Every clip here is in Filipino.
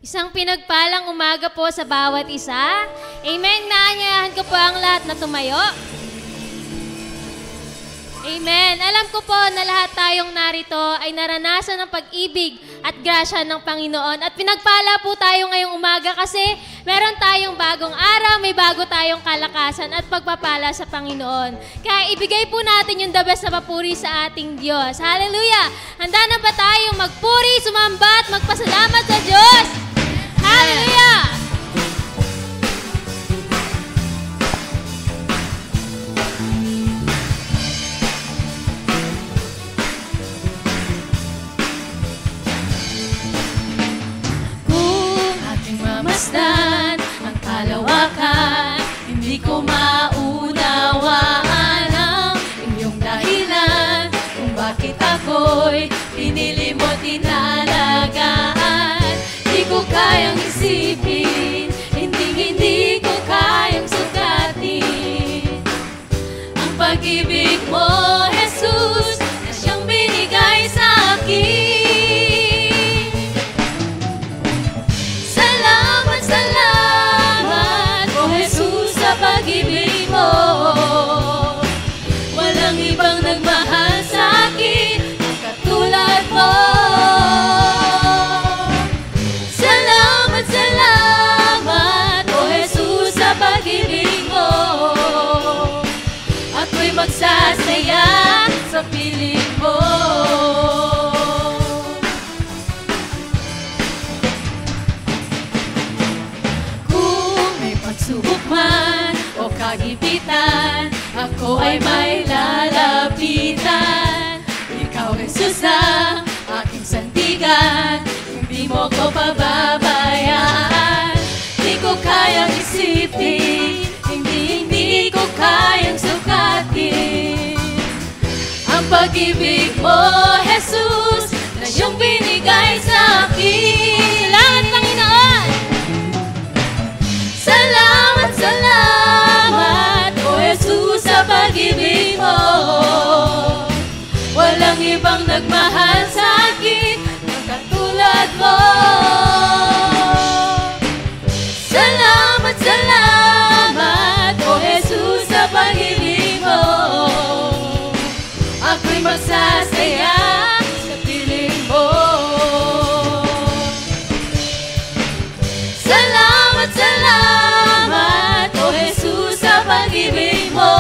Isang pinagpalang umaga po sa bawat isa. Amen. Naanyayahan ko po ang lahat na tumayo. Amen. Alam ko po na lahat tayong narito ay naranasan ng pag-ibig at grasya ng Panginoon. At pinagpala po tayo ngayong umaga kasi meron tayong bagong araw, may bago tayong kalakasan at pagpapala sa Panginoon. Kaya ibigay po natin yung the best na papuri sa ating Diyos. Hallelujah! Handa na ba tayong magpuri, sumamba at magpasalamat sa Diyos? Hallelujah! Ang kalawakan, hindi ko maunawaan ang iyong dahilan kung bakit ako'y pinili mo tinalagaan. Hindi ko kayang isipin, hindi ko kayang sukatin ang pag-ibig mo, Jesus, na siyang binigay sa akin. Salamat, O Jesus, sa pag-ibig mo. Walang ibang nagmahal sa akin ang katulad mo. Salamat, O Jesus, sa pag-ibig mo. Ako'y magsasaya sa piling mo. Subok man o kagipitan, ako ay may lalapitan. Ikaw, Jesus, ang aking sandigan, hindi mo ko pababayaan. Hindi ko kayang isipin, hindi ko kayang sukatin ang pag-ibig mo, Jesus, na iyong binigay sa akin. Salamat, Panginoon! Salamat, O Jesus, sa pag-ibig mo. Walang ibang nagmahal sa akin na katulad mo. Salamat, O Jesus, sa pag-ibig mo. Ako'y magsasaya sa piling mo. Salamat, O Jesus, sa pag-ibig mo.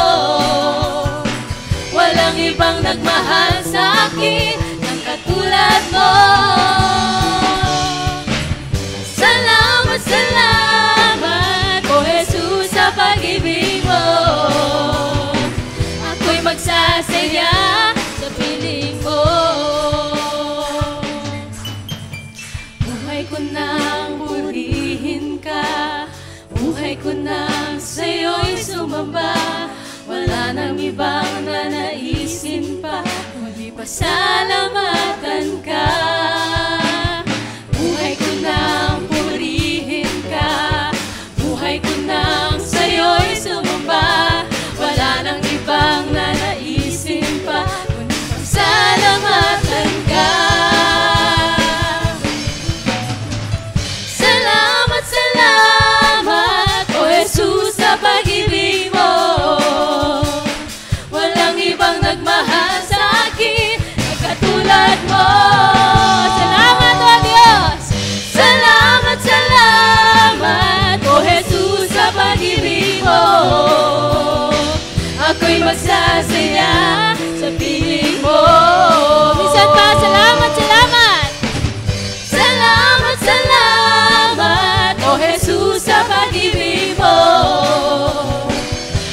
Walang ibang nagmahal sa akin ng katulad mo. Salamat, O Jesus, sa pag-ibig mo. Ako'y magsasaya sa piling mo. Buhay ko nang purihin ka, buhay ko nang sa'yo'y sumamba. Wala nang ibang nanaisin pa, kundi pasalamatan ka. Buhay ko nang purihin ka, buhay ko nang sa'yo'y sumamba. Wala nang ibang nanaisin pa, kundi pasalamatan ka. Salamat, O Jesus, sa pag-ibig mo. Walang ibang nagmahal sa akin na katulad mo. Salamat, O Diyos! Salamat, O Jesus, sa pag-ibig mo. Ako'y magsasaya sa piling mo. Minsan pa, salamat! Salamat, O Jesus, sa pag-ibig mo.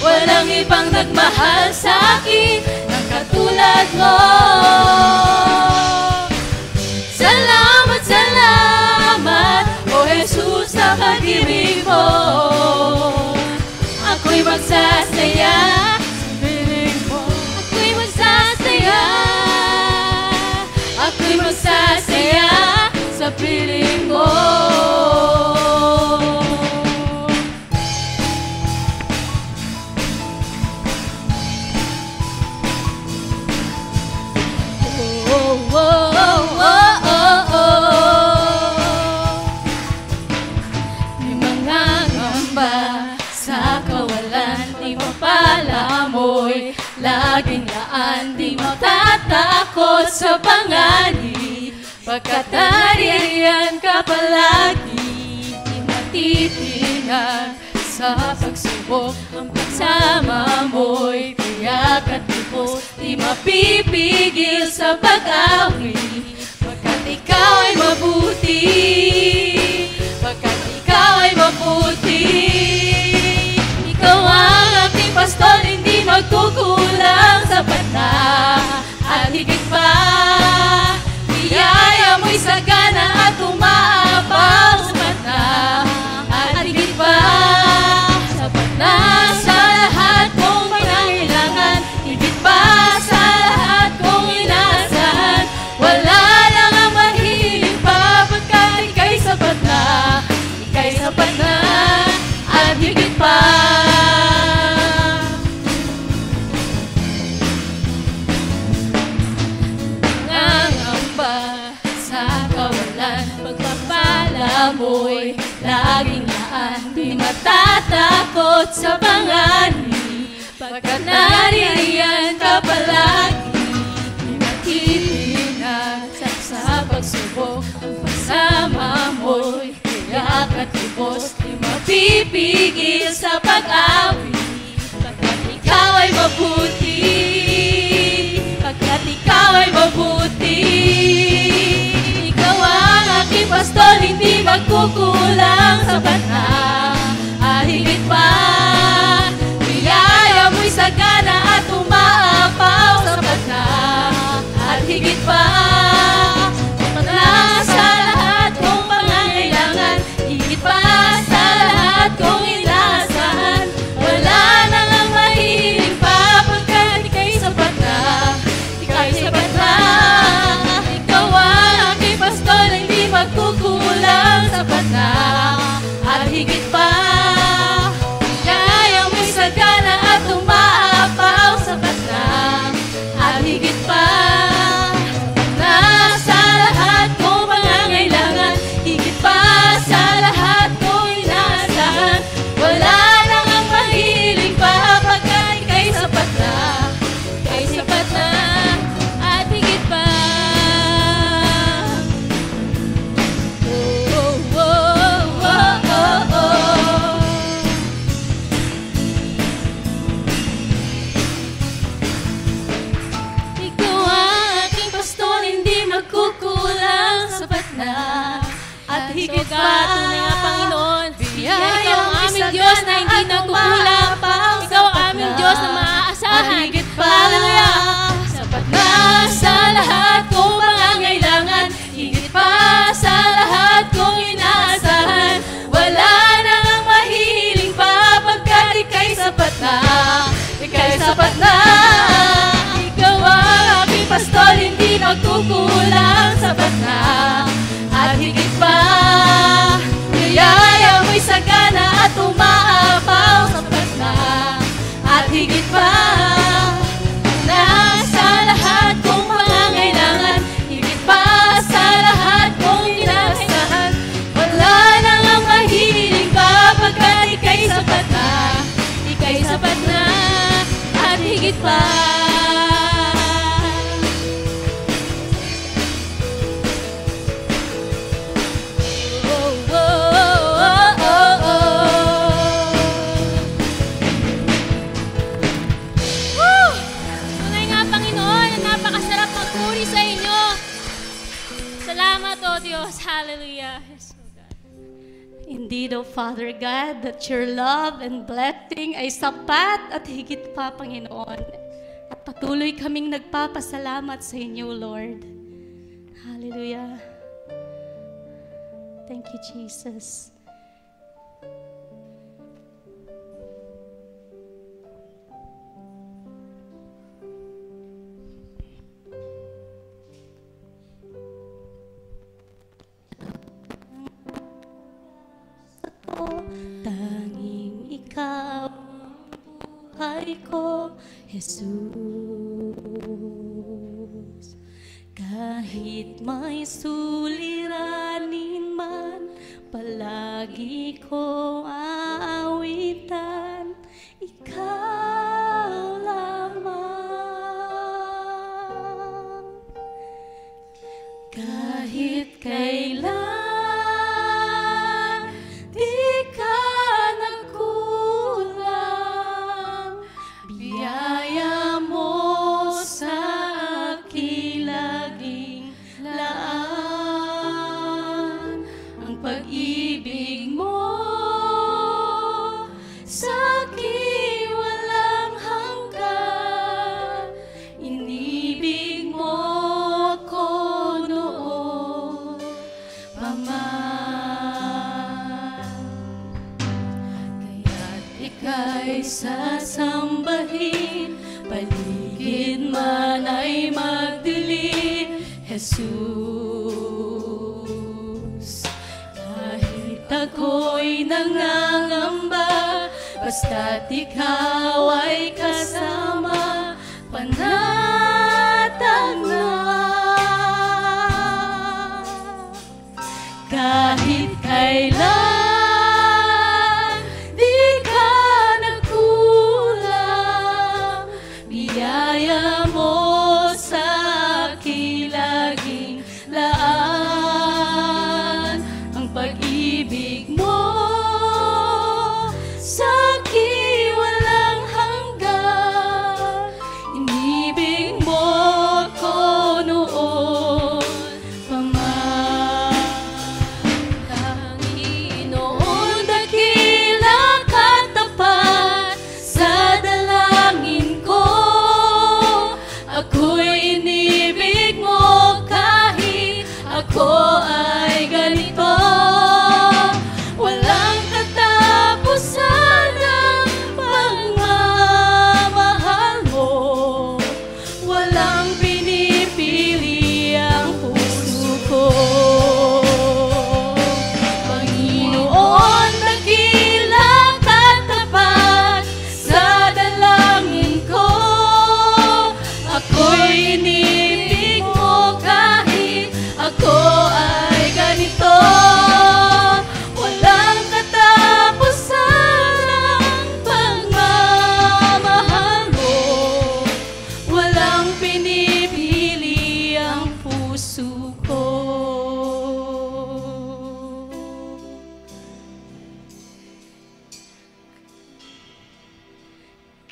Walang ibang nagmahal sa akin ng katulad mo. Salamat, O Jesus, sa pag-ibig mo. Ako'y magsasaya sa piling mo. Ako'y magsasaya sa piling mo. Oh, oh, oh, oh, oh, oh. laging laan, di matatakot sa panganib, pagkat nariyan ka palagi, di matitinag sa pagsubok, ang pagsama mo'y tiyak at lubos, di mapipigil sa pag-awi, pagkat ikaw ay mabuti, pagkat ikaw ay mabuti. Ikaw ang aking pastor, hindi magkukulang, sapat na at higit pa, biyaya mo'y sagana at umaapaw, sapat na at higit pa, sapat na sa lahat kong pangangailangan, higit pa sa lahat kong inaasahan, wala lang ang mahiling pa, pagkat ika'y sapat na at higit pa. Nangangamba sa kawalan, pagpapala mo'y laging laan, di matatakot sa panganib, pagkat nariyan ka palagi, di matitinag sa pagsubok, ang pagsama mo'y tiyak at lubos, di mapipigil sa pag-awi, pagkat ikaw ay mabuti, pagkat ikaw ay mabuti. Ikaw ang aking pastor, hindi magkukulang, sapat na at higit pa, biyaya mo'y sagana at umaapaw, sapat na at higit pa, sapat na sa lahat kong pangangailangan, higit pa sa lahat kong inaasahan, wala nang ang mahiling pa, pagkat ika'y sapat na, ika'y sapat na. Ikaw ang aking pastor, hindi magkukulang, sapat na at higit pa, biyaya mo'y sagana at umaapaw, sapat na at higit pa, sapat na sa lahat kong pangangailangan, higit pa sa lahat kong inaasahan, wala nang ang mahiling pa, pagkat ika'y sapat na at higit pa. Oh, oh, oh, oh, oh. Ikaw ang aking pastor, hindi magkukulang, sapat na at higit pa. Tunay nga, Panginoon. Biyaya Ikaw ang mo'y aming Diyos na hindi sagana at nagkukulang. umaapaw, Ikaw ang sapat aming na Diyos na maaasahan. at higit pa. Hallelujah. Sapat na sa lahat kong pangangailangan, higit pa sa lahat kong inaasahan, wala nang ang mahiling pa, pagkat ika'y sapat na, ika'y sapat na. Ikaw ang aking pastor, hindi magkukulang, sapat na at higit pa, biyaya mo'y sagana at umaapaw, sapat na at higit pa, na sa lahat kong pangangailangan, higit pa sa lahat kong inaasahan, wala nang ang mahiling pa, pagkat ika'y sapat na at higit pa. Oh, oh, oh, oh, oh. Woo! Tunay nga, Panginoon, na napakasarap magpuri sa inyo. Salamat, O Diyos. Hallelujah. Yes, O God. Indeed, O Father God, that your love and blessing ay sapat at higit pa, Panginoon. At patuloy kaming nagpapasalamat sa inyo, Lord. Hallelujah. Thank you, Jesus. Tanging ikaw ang buhay ko, Jesus. Kahit may suliranin man, palagi ko aawitan, ikaw lamang. kailan di ka nagkulang. Biyaya mo sa aking laging laan. Ang pag-ibig mo sa akin walang hanggan. Inibig mo ako noon pa man. Kaya't ika'y sasambahin, paligid man ay magdilim. Jesus, kahit ako'y nangangamba, basta't ikaw ay kasama, panatag na. Kahit kailan di ka nagkulang, biyaya mo sa aking laging laan. Ang pag-ibig mo sa akin walang hanggan. Inibig mo ako noon pa man. Panginoon, dakila katapat sa dalangin ko. Ako'y inibig mo kahit ako ay ganito. Walang katapusan ang pagmamahal mo. Walang pinipili ang puso ko. Panginoon, dakila katapat sa dalangin ko. Ako'y inibig mo kahit ako ay ganito. Walang katapusan ang pagmamahal mo. Walang pinipili ang puso ko.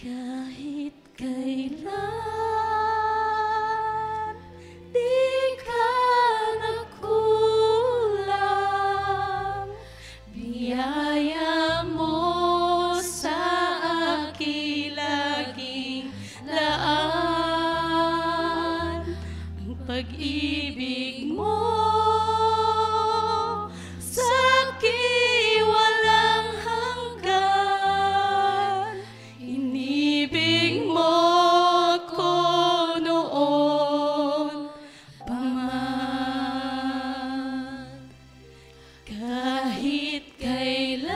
Kahit kailan di ka nagkulang, biyaya mo sa aking laging laan. Ang pag-ibig mo sa akin walang hanggan. Inibig mo ako noon pa man. Kahit kailan,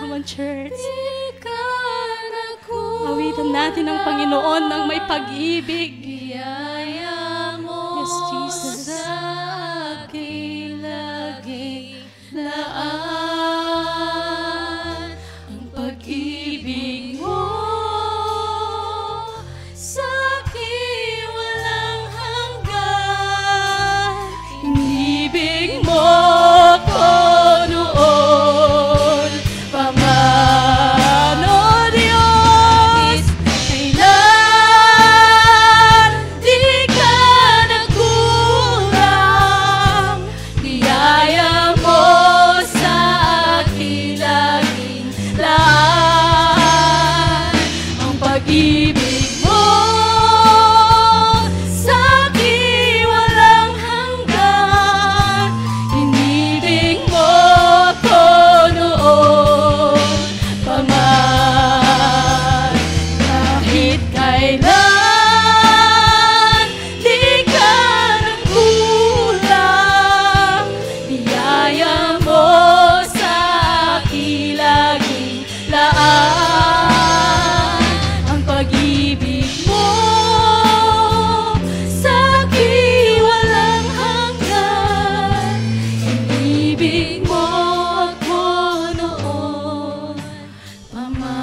come on church, di ka nagkulang. Awitan natin ang Panginoon ng may pag-ibig. Biyaya mo yes, Jesus. Sa aking laging laan. Ang pag-ibig mo sa akin walang hanggan. Inibig mo ako noon pa man. O Diyos, kailan di ka nagkulang, biyaya mo sa akin laging laan. Ang pag-ibig mo sa akin walang hanggan. Inibig mo ako noon pa man. Kahit kailan di ka nagkulang, biyaya mo sa akin laging laan. Ang pag-ibig mo sa akin walang hanggan. Inibig mo ako noon pa man.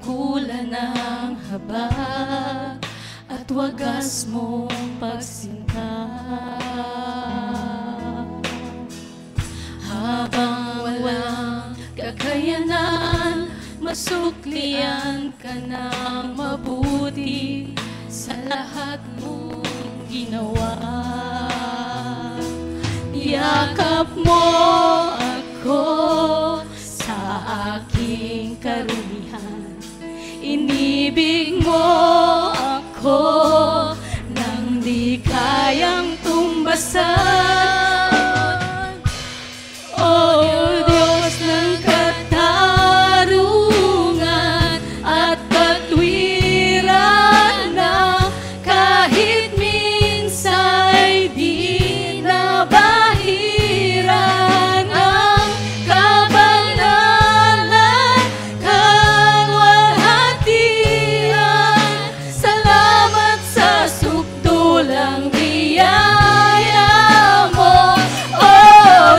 dakulan ng habag at wagas mong pagsinta. Habang walang kakayanan, masuklian ka ng mabuti sa lahat mong ginawa. Yakap mo ako sa aking karumihan, inibig mo ako nang di kayang tumbasan. O Diyos ng katarungan at katwiran na kahit minsa'y di nabahiran ang kabanalan, kalwalhatian. Salamat sa sukdulang biyaya mo, O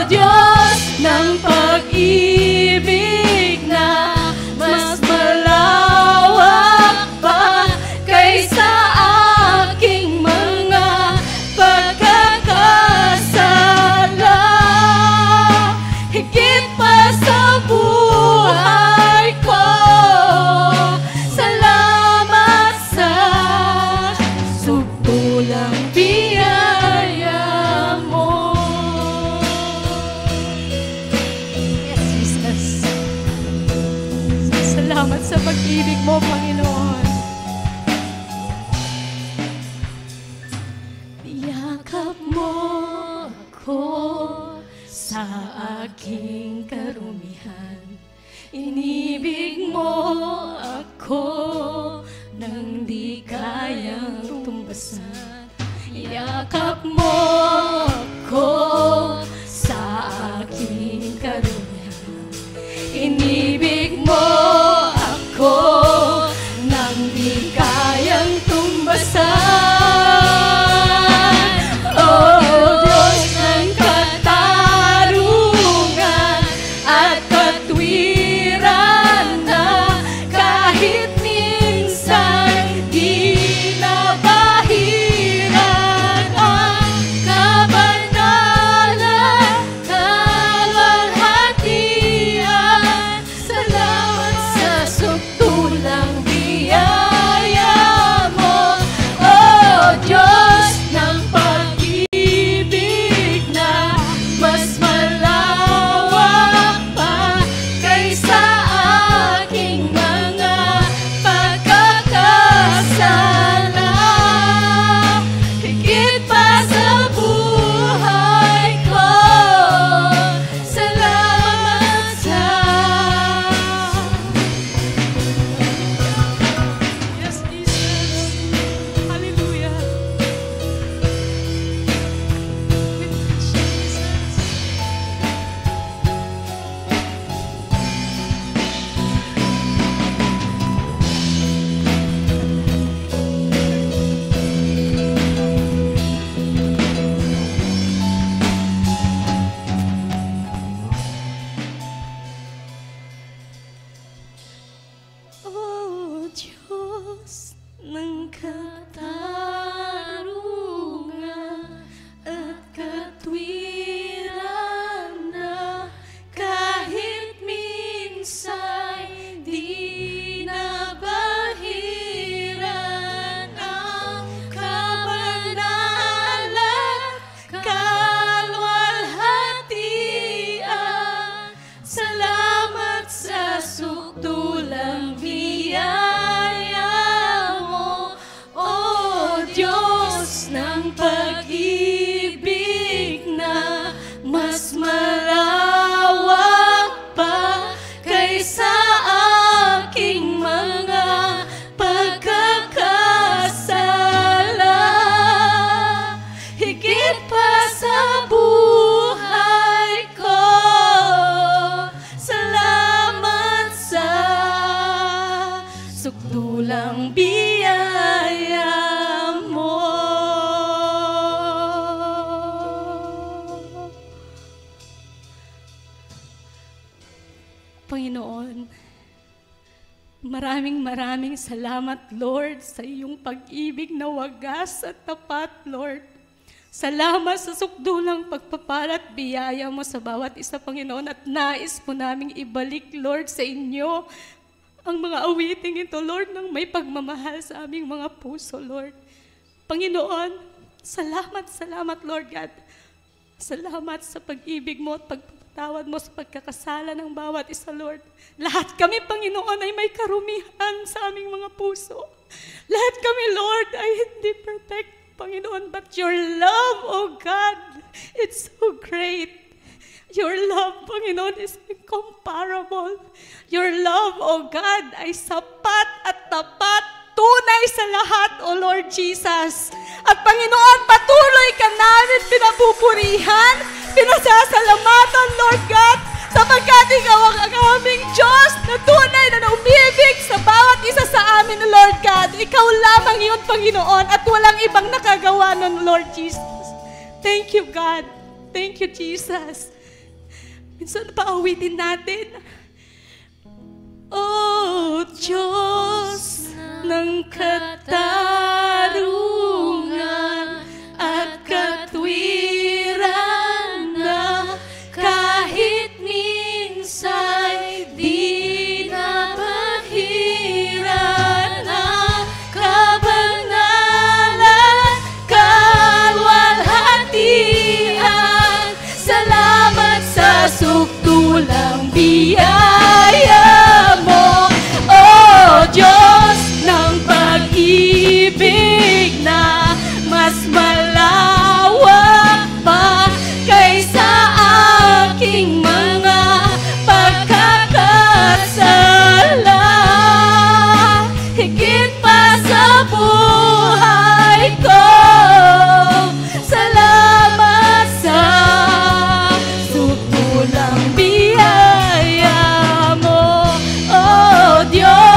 Diyos ng pag-ibig na mas malawak pa kaysa aking mga pagkakasala. Higit pa sa buhay ko, salamat sa sukdulang biyaya mo. Yes, Jesus. Salamat sa pag-ibig mo, Panginoon. Yakap mo ako sa aking karumihan, inibig mo ako nang di kayang tumbasan. Yakap mo ako sa aking karumihan, inibig mo ako nang di kayang tumbasan. O Diyos ng katarungan at katwiran na kahit minsan di nabahiran ang kabanalan, kalwalhatian. Salamat sa sukdulang biyaya mo, O Diyos ng pag-ibig na mas malawak pa kaysa aking mga pagkakasala. Higit pa sa buhay ko, salamat sa Yes, Jesus. Hallelujah. Jesus. O Diyos ng katarungan at katwiran na kahit minsa'y di nabahiran ang kabanalan, kalwalhatian. Salamat sa sukdulang biyaya mo, O Diyos ng pag-ibig na mas malawak pa kaysa aking mga pagkakasala. Higit pa sa buhay ko, salamat sa sukdulang biyaya mo. Panginoon, maraming salamat, Lord, sa iyong pag-ibig na wagas at tapat, Lord. Salamat sa sukdulang pagpapala at biyaya mo sa bawat isa, Panginoon, at nais po naming ibalik, Lord, sa inyo ang mga awiting ito, Lord, ng may pagmamahal sa aming mga puso, Lord. Panginoon, salamat, Lord God. Salamat sa pag-ibig mo at pagpapatawad mo sa pagkakasala ng bawat isa, Lord. Lahat kami, Panginoon, ay may karumihan sa aming mga puso. Lahat kami, Lord, ay hindi perfect, Panginoon, but your love, oh God, it's so great. Your love, Panginoon, is incomparable. Your love, oh God, ay sapat at tapat, tunay sa lahat, O Lord Jesus. At Panginoon, patuloy ka namin pinapupurihan, pinasasalamatan, Lord God, sapagkat ikaw ang aming Diyos na tunay na umibig sa bawat isa sa amin, Lord God. Ikaw lamang yun, Panginoon, at walang ibang nakagawa nun, Lord Jesus. Thank you, God. Thank you, Jesus. Minsan paawitin natin. Oh, Diyos ng katarungan at katwiran na kahit minsan di na mahiran ang kabanalan, kalwalhatian. Salamat sa sukdulang biyaya mo, oh Diyos ng pag-ibig na mas malawak pa kaysa aking mga pagkakasala. Higit pa sa buhay ko, salamat sa sukdulang biyaya mo, oh Diyos.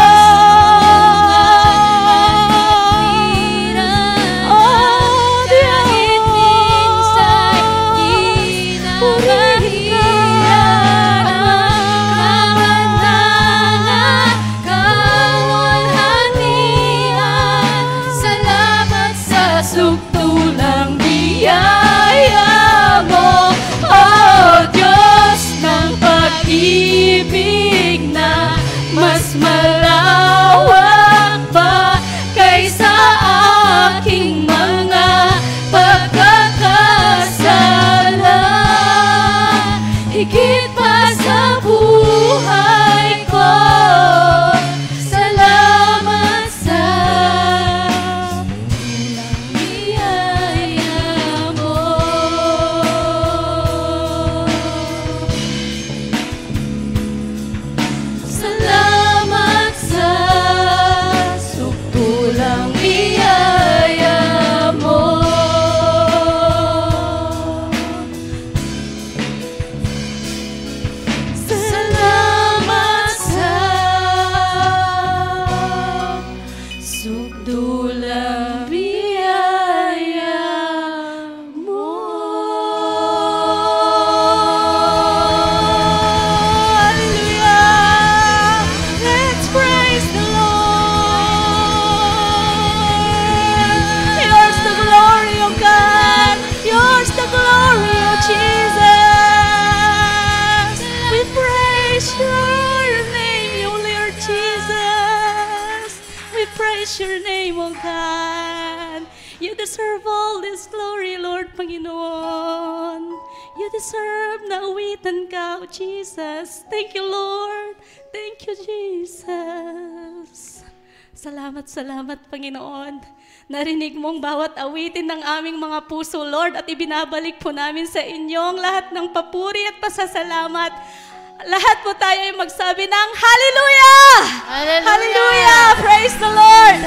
Sukdulang biyaya mo, oh Diyos ng pag-ibig na mas malawak pa kaysa aking mga pagkakasala. Higit pa sa buhay ko, salamat sa salamat sa sukdulang biyaya mo. Salamat sa sukdulang biyaya mo. Hallelujah! Let's praise the Lord. Yours the glory of God. Yours the glory of Jesus. We praise your name, O Lord Jesus. We praise your name, O God. You deserve all this glory, Lord Panginoon. You deserve na awitan ka, O Jesus. Thank you, Lord. Thank you, Jesus. Salamat, Panginoon. Narinig mong bawat awitin ng aming mga puso, Lord, at ibinabalik po namin sa inyong lahat ng papuri at pasasalamat. Lahat po tayo ay magsabi ng Hallelujah! Hallelujah! Hallelujah! Praise the Lord!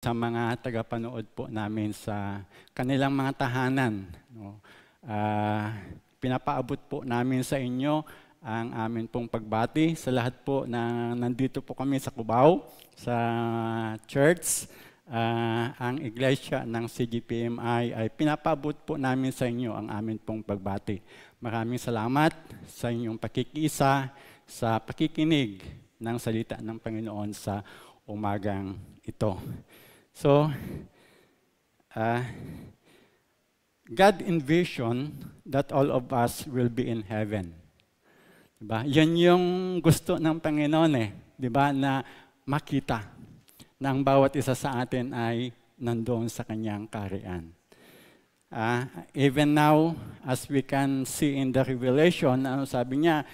sa mga tagapanood po namin sa kanilang mga tahanan. No? Pinapaabot po namin sa inyo ang amin pong pagbati sa lahat po na nandito po kami sa Cubao, sa church. Ang iglesia ng CGPMI ay pinapaabot po namin sa inyo ang amin pong pagbati. Maraming salamat sa inyong pakikiisa, sa pakikinig ng salita ng Panginoon sa umagang ito. So, God envisioned that all of us will be in heaven. Diba? Yan yung gusto ng Panginoon diba? Na makita na ang bawat isa sa atin ay nandoon sa kanyang kaharian. Even now, as we can see in the Revelation, sabi niya,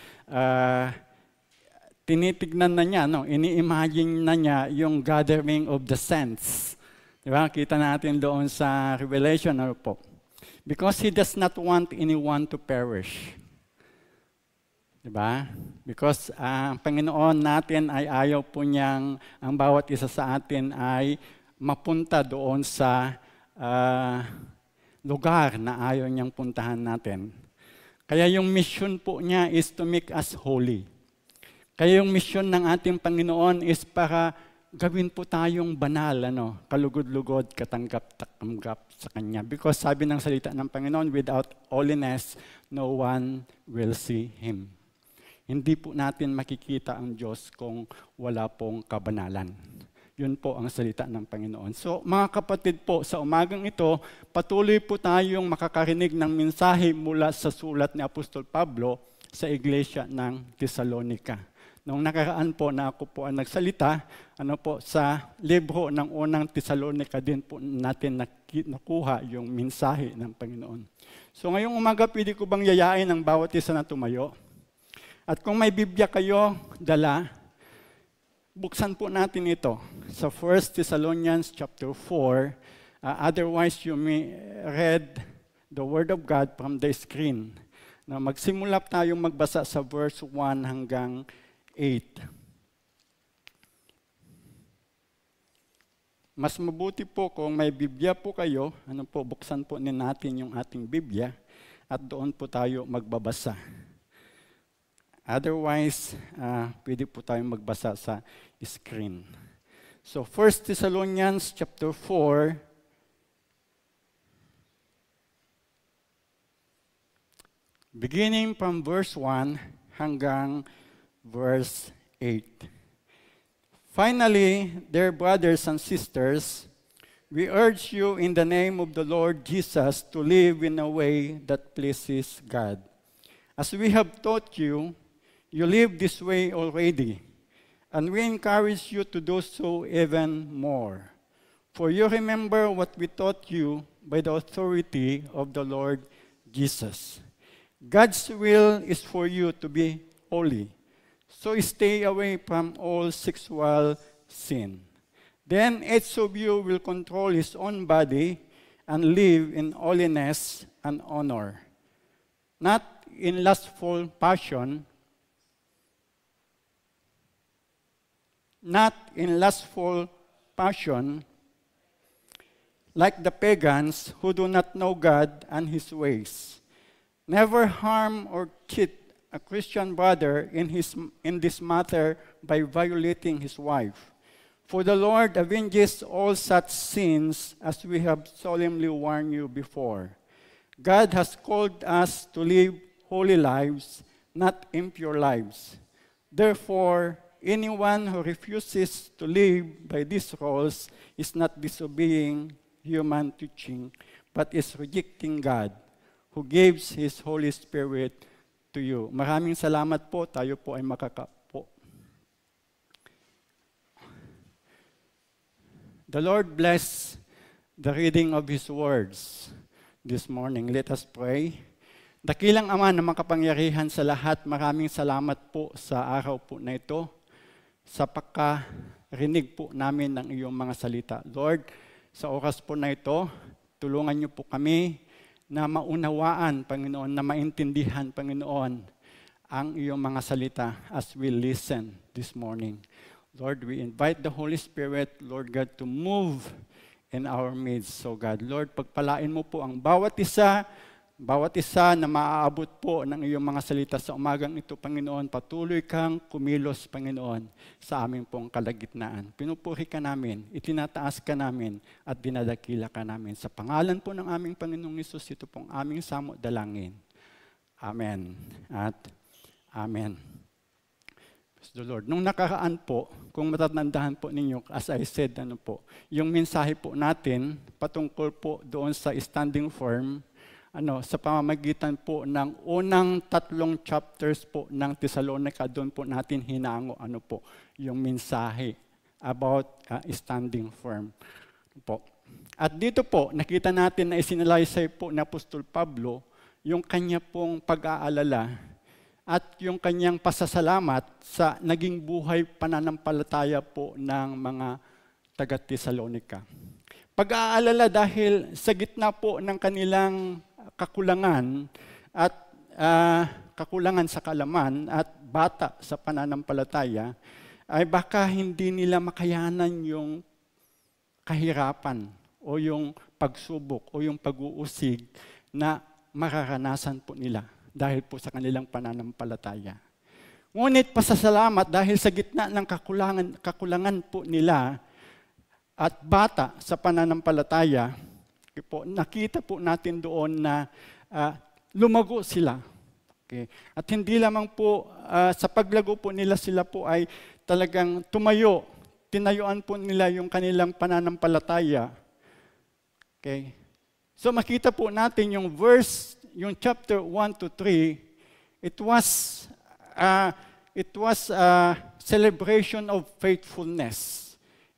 tinitignan na niya, ini-imagine na niya yung gathering of the saints. Diba? Kita natin doon sa Revelation, po. Because He does not want anyone to perish. Diba? Because ang Panginoon natin ay ayaw po niyang ang bawat isa sa atin ay mapunta doon sa lugar na ayaw niyang puntahan natin. Kaya yung mission po niya is to make us holy. Kaya yung mission ng ating Panginoon is para gawin po tayong banal, kalugod-lugod, katanggap-tanggap sa Kanya. Because sabi ng salita ng Panginoon, without holiness, no one will see Him. Hindi po natin makikita ang Diyos kung wala pong kabanalan. Yun po ang salita ng Panginoon. So mga kapatid po, sa umagang ito, patuloy po tayong makakarinig ng mensahe mula sa sulat ni Apostol Pablo sa iglesia ng Thessalonica. Noong nakaraan po na ako po ang nagsalita, sa libro ng unang Thessalonica din po natin nakuha yung mensahe ng Panginoon. So ngayong umaga, pwede ko bang yayain ang bawat isa na tumayo? At kung may Biblia kayo dala, buksan po natin ito sa 1 Thessalonians chapter 4. Otherwise, you may read the Word of God from the screen. Na magsimula tayong magbasa sa verse 1 hanggang 8. Mas mabuti po kung may Biblia po kayo, buksan po natin yung ating Biblia at doon po tayo magbabasa. Otherwise, pwede po tayong magbasa sa screen. So, 1 Thessalonians chapter 4, beginning from verse 1 hanggang verse 8. Finally, dear brothers and sisters, we urge you in the name of the Lord Jesus to live in a way that pleases God. As we have taught you, you live this way already, and we encourage you to do so even more. For you remember what we taught you by the authority of the Lord Jesus. God's will is for you to be holy, so stay away from all sexual sin. Then each of you will control his own body and live in holiness and honor, not in lustful passion, like the pagans who do not know God and His ways. Never harm or cheat a Christian brother in this matter by violating his wife. For the Lord avenges all such sins, as we have solemnly warned you before. God has called us to live holy lives, not impure lives. Therefore, anyone who refuses to live by these rules is not disobeying human teaching, but is rejecting God, who gives His Holy Spirit to you. Maraming salamat po. Tayo po ay makakapo. The Lord bless the reading of His words this morning. Let us pray. Dakilang Ama na makapangyarihan sa lahat, maraming salamat po sa araw po na ito, sa pagkarinig po namin ng iyong mga salita. Lord, sa oras po na ito, tulungan niyo po kami na maunawaan, Panginoon, na maintindihan, Panginoon, ang iyong mga salita as we listen this morning. Lord, we invite the Holy Spirit, Lord God, to move in our midst. So God, Lord, pagpalain mo po ang bawat isa na maaabot po ng iyong mga salita sa umagang ito, Panginoon. Patuloy kang kumilos, Panginoon, sa aming pong kalagitnaan. Pinupuri ka namin, itinataas ka namin, at dinadakila ka namin. Sa pangalan po ng aming Panginoong Hesus, ito pong aming samo dalangin. Amen. At Amen. Praise the Lord. Nung nakaraan po, kung matatandaan po ninyo, as I said, yung mensahe po natin, patungkol po doon sa standing firm, sa pamamagitan po ng unang 3 chapters po ng Thessalonica, doon po natin hinango yung mensahe about standing firm po. At dito po, nakita natin na isinalaysay po ni Apostol Pablo yung kanya pong pag-aalala at yung kanyang pasasalamat sa naging buhay pananampalataya po ng mga taga-Thessalonica. Pag-aalala dahil sa gitna po ng kanilang kakulangan at kakulangan sa kaalaman at bata sa pananampalataya, ay baka hindi nila makayanan yung kahirapan o yung pagsubok o yung pag-uusig na mararanasan po nila dahil po sa kanilang pananampalataya. Ngunit pasasalamat dahil sa gitna ng kakulangan po nila at bata sa pananampalataya, po, nakita po natin doon na lumago sila. Okay. At hindi lamang po sa paglago po nila, sila po ay talagang tumayo. Tinayuan po nila yung kanilang pananampalataya. Okay. So makita po natin yung verse, yung chapter 1 to 3, it was a celebration of faithfulness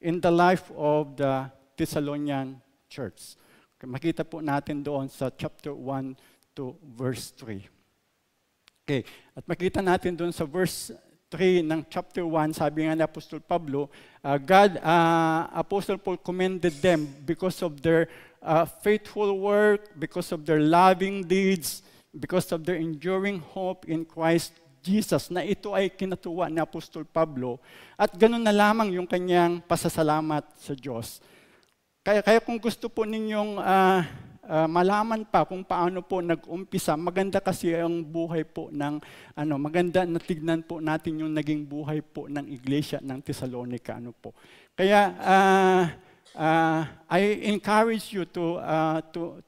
in the life of the Thessalonian church. Makita po natin doon sa chapter 1 to verse 3. Okay. At makita natin doon sa verse 3 ng chapter 1, sabi nga ni Apostol Pablo, Apostle Paul commended them because of their faithful work, because of their loving deeds, because of their enduring hope in Christ Jesus, na ito ay kinatuwa ni Apostol Pablo. At ganun na lamang yung kanyang pasasalamat sa Diyos. Kaya kung gusto po ninyong malaman pa kung paano po nag-umpisa, maganda kasi ang buhay po ng, maganda na tignan po natin yung naging buhay po ng iglesia ng Thessalonica. Kaya I encourage you to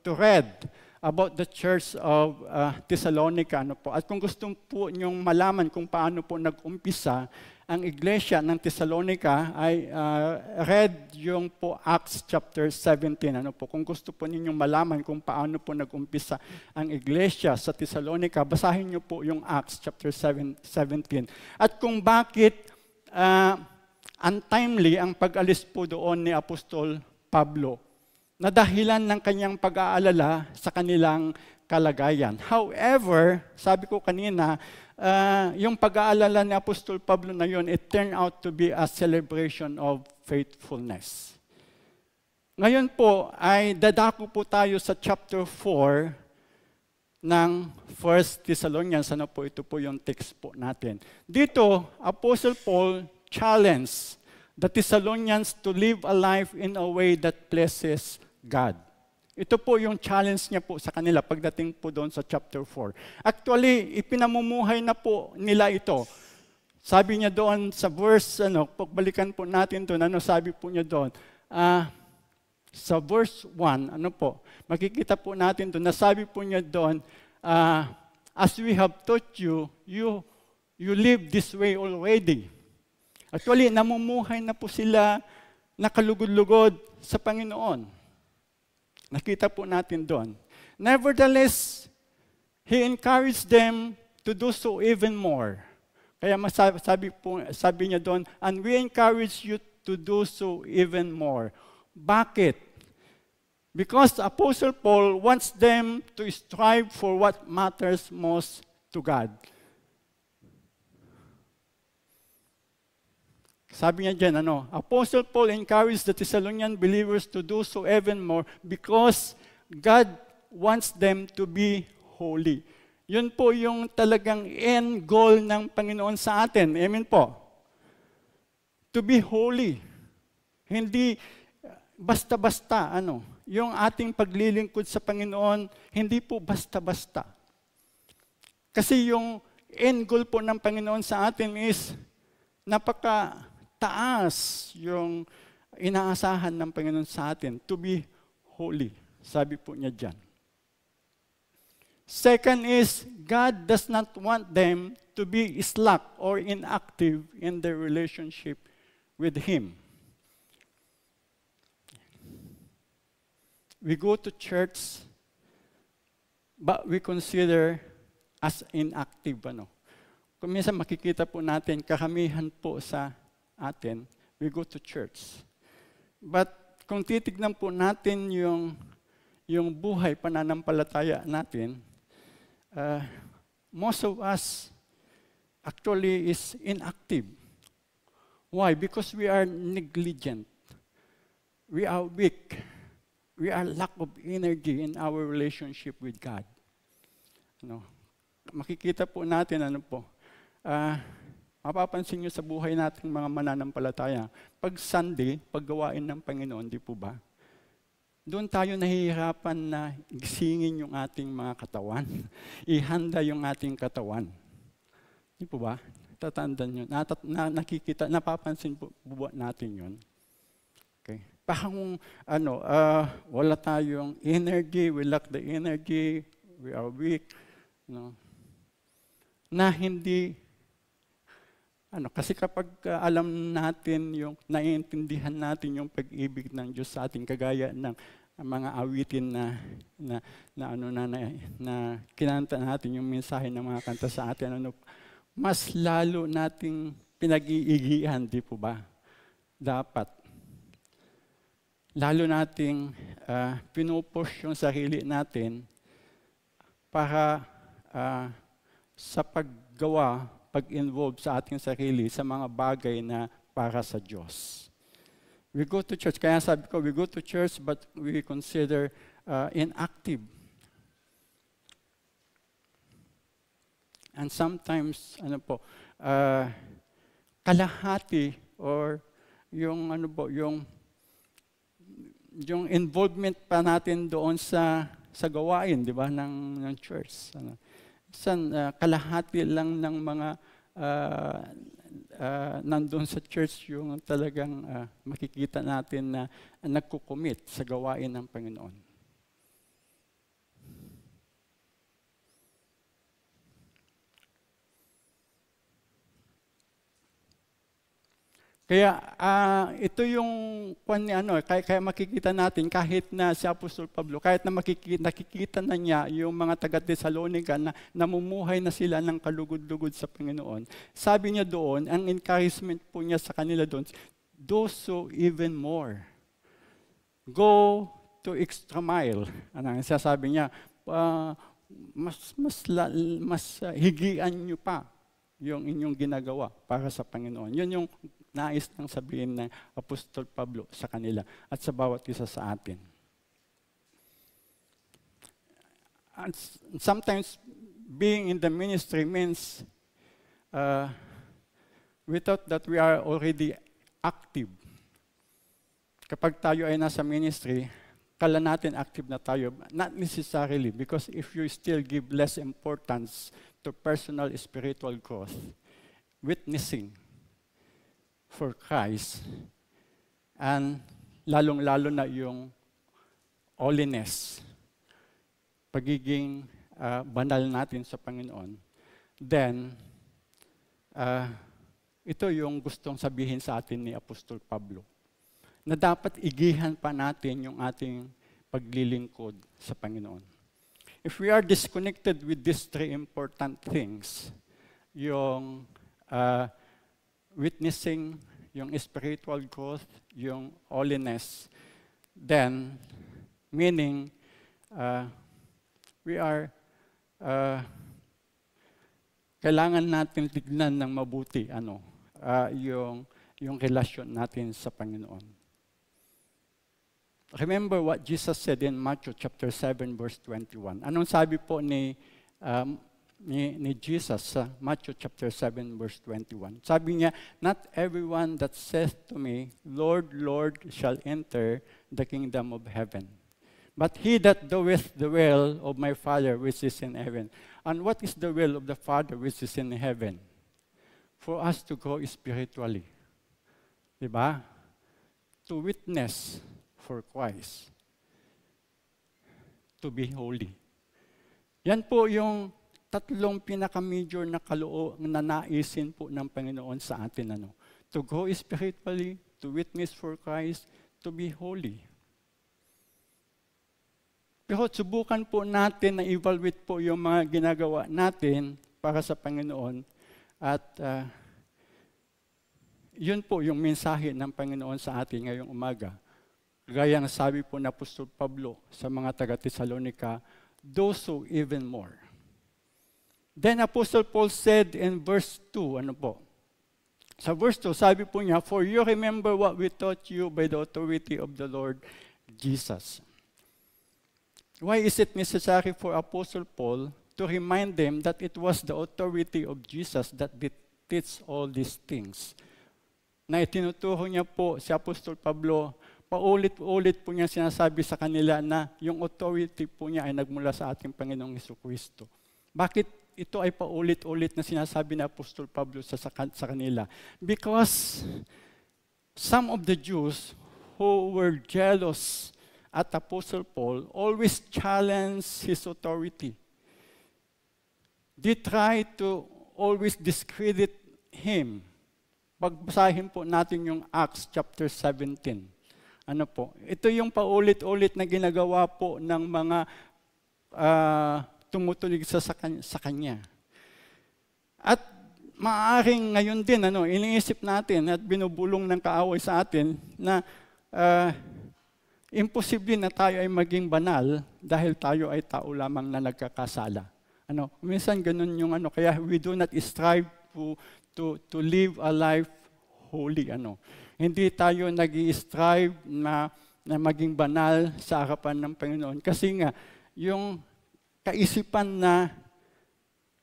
read about the church of Thessalonica. At kung gusto po nyong malaman kung paano po nag-umpisa ang iglesia ng Thessalonica, ay read yung po Acts chapter 17. Kung gusto po ninyong malaman kung paano po nag-umpisa ang iglesia sa Thessalonica, basahin niyo po yung Acts chapter 17. At kung bakit untimely ang pag-alis po doon ni Apostol Pablo, na dahilan ng kanyang pag-aalala sa kanilang kalagayan. However, sabi ko kanina, yung pag-aalala ni Apostol Pablo na yun, it turned out to be a celebration of faithfulness. Ngayon po ay dadako po tayo sa chapter 4 ng 1 Thessalonians. Ito po yung text po natin. Dito, Apostle Paul challenged the Thessalonians to live a life in a way that pleases God. Ito po yung challenge niya po sa kanila pagdating po doon sa chapter 4. Actually, ipinamumuhay na po nila ito. Sabi niya doon sa verse, pagbalikan po natin doon, sabi po niya doon, sa verse 1, makikita po natin doon, nasabi po niya doon, as we have taught you, you live this way already. Actually, namumuhay na po sila nakalugod-lugod sa Panginoon. Nakita po natin doon. Nevertheless, he encouraged them to do so even more. Kaya sabi niya doon, and we encourage you to do so even more. Bakit? Because Apostle Paul wants them to strive for what matters most to God. Sabi niya dyan, Apostle Paul encouraged the Thessalonian believers to do so even more because God wants them to be holy. Yun po yung talagang end goal ng Panginoon sa atin. Amen po. To be holy. Hindi basta-basta, yung ating paglilingkod sa Panginoon, hindi po basta-basta. Kasi yung end goal po ng Panginoon sa atin is napakataas yung inaasahan ng Panginoon sa atin, to be holy. Sabi po niya dyan. Second is, God does not want them to be slack or inactive in their relationship with Him. We go to church, but we consider as inactive. Kung minsan makikita po natin, karamihan po sa atin, we go to church. But kung titignan po natin yung buhay, pananampalataya natin, most of us actually is inactive. Why? Because we are negligent. We are weak. We are lack of energy in our relationship with God. Makikita po natin, mapapansin nyo sa buhay nating mga mananampalataya, pag Sunday, paggawain ng Panginoon, di po ba? Doon tayo nahihirapan na gisingin yung ating mga katawan. Ihanda yung ating katawan. Di po ba? Tatandaan yun. Napapansin po natin yun. Okay. Parang wala tayong energy, we lack the energy, we are weak. Na hindi, kasi kapag alam natin naiintindihan natin yung pag-ibig ng Diyos sa ating, kagaya ng mga awitin na kinanta natin yung mensahe ng mga kanta sa atin, mas lalo nating pinag-iigihan, di po ba? Dapat. Lalo nating pinupush yung sarili natin para sa pag-involve sa ating sarili sa mga bagay na para sa Diyos. We go to church, kaya sabi ko, we go to church but we consider inactive. And sometimes, kalahati or yung involvement pa natin doon sa gawain, di ba, ng church. Kalahati lang ng mga nandun sa church yung talagang makikita natin na nagkukumit sa gawain ng Panginoon. Kaya ito yung kaya makikita natin kahit na si Apostol Pablo, kahit na nakikita na niya yung mga taga-Thessalonica na namumuhay na sila ng kalugod-lugod sa Panginoon. Sabi niya doon, ang encouragement po niya sa kanila doon, do so even more. Go to extra mile. Ang sasabi niya, mas higian niyo pa yung inyong ginagawa para sa Panginoon. Yun yung nais nang sabihin ng Apostol Pablo sa kanila at sa bawat isa sa atin. And sometimes being in the ministry means we thought that we are already active. Kapag tayo ay nasa ministry, kala natin active na tayo. Not necessarily, because if you still give less importance to personal spiritual growth, witnessing for Christ, and lalong-lalo na yung holiness, pagiging banal natin sa Panginoon, then ito yung gustong sabihin sa atin ni Apostol Pablo, na dapat igihan pa natin yung ating paglilingkod sa Panginoon. If we are disconnected with these three important things, yung witnessing, yung spiritual growth, yung holiness, then, meaning, we are, kailangan natin tignan ng mabuti, yung relasyon natin sa Panginoon. Remember what Jesus said in Matthew chapter 7, verse 21. Anong sabi po ni ni Jesus sa Matthew chapter 7 verse 21. Sabi niya, "Not everyone that saith to me, Lord, Lord, shall enter the kingdom of heaven, but he that doeth the will of my Father which is in heaven." And what is the will of the Father which is in heaven? For us to grow spiritually. Diba? To witness for Christ. To be holy. Yan po yung tatlong pinaka-major na na naisin po ng Panginoon sa atin. To grow spiritually, to witness for Christ, to be holy. Pero subukan po natin na evaluate po yung mga ginagawa natin para sa Panginoon. At yun po yung mensahe ng Panginoon sa atin ngayong umaga. Gaya ng sabi po na Apostol Pablo sa mga taga-Tesalonica, "Do so even more." Then Apostle Paul said in verse 2, Sa verse 2, sabi po niya, "For you remember what we taught you by the authority of the Lord Jesus." Why is it necessary for Apostle Paul to remind them that it was the authority of Jesus that did teach all these things? Na itinuturo niya po si Apostol Pablo, paulit-ulit po niya sinasabi sa kanila na yung authority po niya ay nagmula sa ating Panginoong Jesucristo. Bakit ito ay paulit-ulit na sinasabi ni Apostol Pablo sa kanila? Because some of the Jews who were jealous at Apostle Paul always challenged his authority. They try to always discredit him. Pagbasahin po natin yung Acts chapter 17. Ito yung paulit-ulit na ginagawa po ng mga tumutulig sa kanya. At maaaring ngayon din, iniisip natin at binubulong ng kaaway sa atin na imposible na tayo ay maging banal dahil tayo ay tao lamang na nagkakasala. Minsan ganun yung kaya we do not strive to live a life holy. Hindi tayo nag-i-strive na maging banal sa harapan ng Panginoon. Kasi nga, yung kaisipan na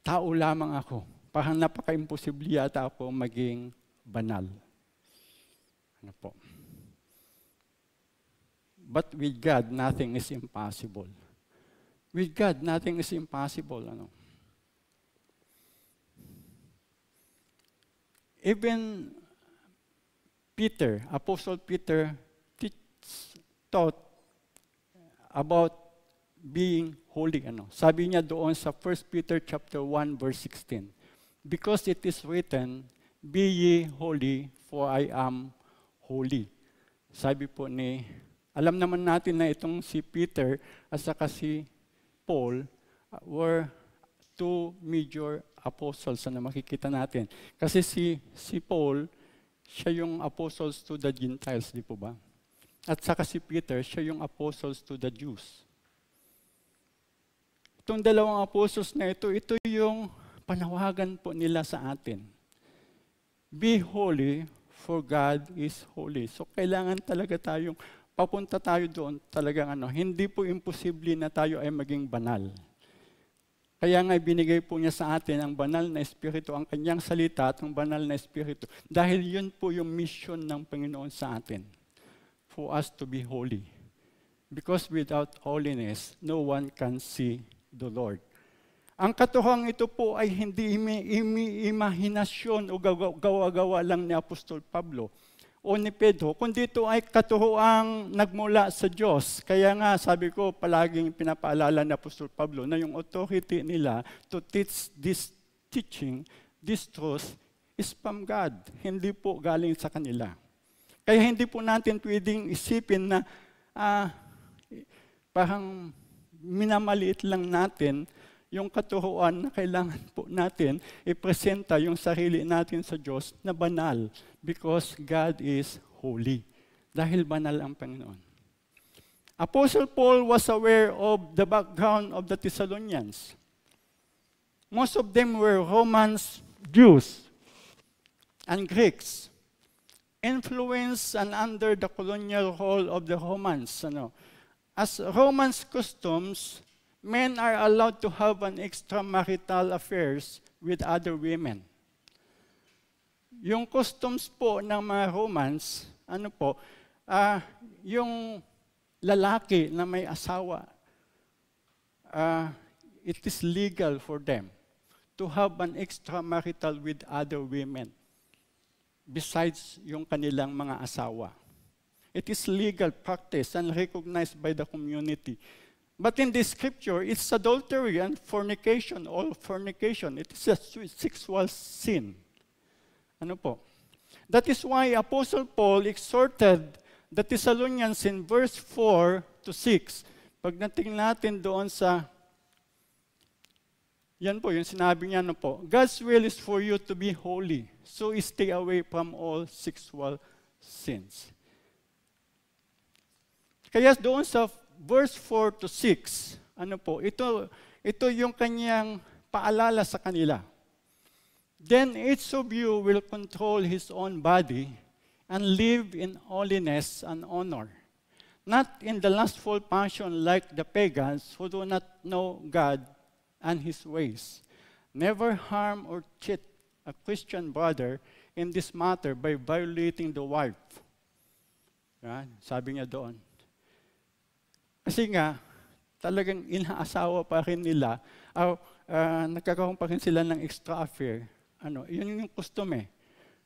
tao lamang ako, parang napaka-imposible yata ako maging banal. But with God, nothing is impossible. With God, nothing is impossible. Even Peter, Apostle Peter, taught about being holy. Sabi niya doon sa 1 Peter chapter 1 verse 16, "Because it is written, Be ye holy, for I am holy." Sabi po alam naman natin na itong si Peter at saka si Paul were two major apostles na makikita natin. Kasi si Paul, siya yung apostles to the Gentiles, di po ba? At saka si Peter, siya yung apostles to the Jews. Itong dalawang apostles na ito yung panawagan po nila sa atin. Be holy, for God is holy. So kailangan talaga papunta tayo doon talagang hindi po imposible na tayo ay maging banal. Kaya nga binigay po niya sa atin ang banal na espiritu, ang kanyang salita at ang banal na espiritu. Dahil yun po yung mission ng Panginoon sa atin. For us to be holy. Because without holiness, no one can see the Lord. Ang katuruang ito po ay hindi imahinasyon o gawa-gawa lang ni Apostol Pablo o ni Pedro, kundi ito ay katuruang nagmula sa Diyos. Kaya nga sabi ko, palaging pinapaalala ni Apostol Pablo na yung authority nila to teach this teaching, this truth, is from God. Hindi po galing sa kanila. Kaya hindi po natin pwedeng isipin na parang minamaliit lang natin yung katuruan na kailangan po natin ipresenta yung sarili natin sa Diyos na banal because God is holy. Dahil banal ang Panginoon. Apostle Paul was aware of the background of the Thessalonians. Most of them were Romans, Jews, and Greeks. Influenced and under the colonial rule of the Romans. As Romans' customs, Men are allowed to have an extramarital affairs with other women. Yung customs po ng mga Romans, yung lalaki na may asawa, it is legal for them to have an extramarital with other women besides yung kanilang mga asawa. It is legal practice and recognized by the community. But in the scripture, it's adultery and fornication, all fornication. It is a sexual sin. That is why Apostle Paul exhorted the Thessalonians in verse 4 to 6. Pag natingin natin doon sa, yan po, yung sinabi niya God's will is for you to be holy, so stay away from all sexual sins. Kaya doon sa verse 4 to 6, ito yung kanyang paalala sa kanila. Then each of you will control his own body and live in holiness and honor, not in the lustful passion like the pagans who do not know God and his ways. Never harm or cheat a Christian brother in this matter by violating the wife. Yan, sabi niya doon. Kasi nga, talagang inaasawa pa rin nila, nagkakaroon pa rin sila ng extra affair. Yun yung custom .